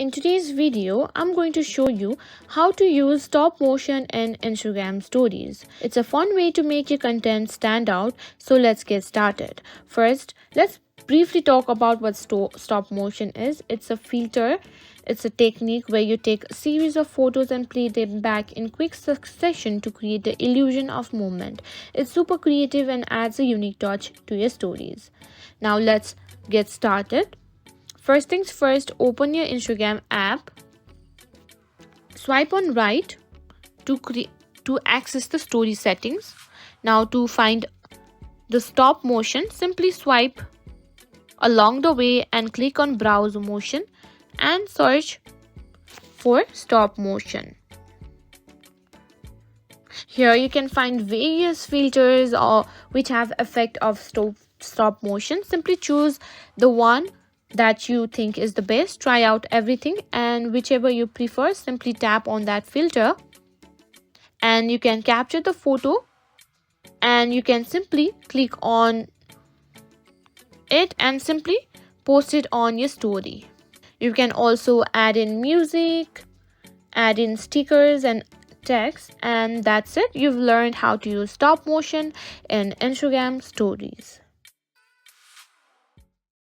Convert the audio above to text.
In today's video, I'm going to show you how to use stop motion in Instagram stories. It's a fun way to make your content stand out, so let's get started. First, let's briefly talk about what stop motion is. It's a filter. It's a technique where you take a series of photos and play them back in quick succession to create the illusion of movement. It's super creative and adds a unique touch to your stories. Now let's get started. First things first, open your Instagram app. Swipe on right to access the story settings. Now to find the stop motion, simply swipe along the way and click on browse motion and search for stop motion. Here you can find various filters which have effect of stop motion. Simply choose the one that you think is the best. Try out everything, and whichever you prefer, simply tap on that filter and you can capture the photo and you can simply click on it and simply post it on your story. You can also add in music, add in stickers and text, and that's it. You've learned how to use stop motion in Instagram stories.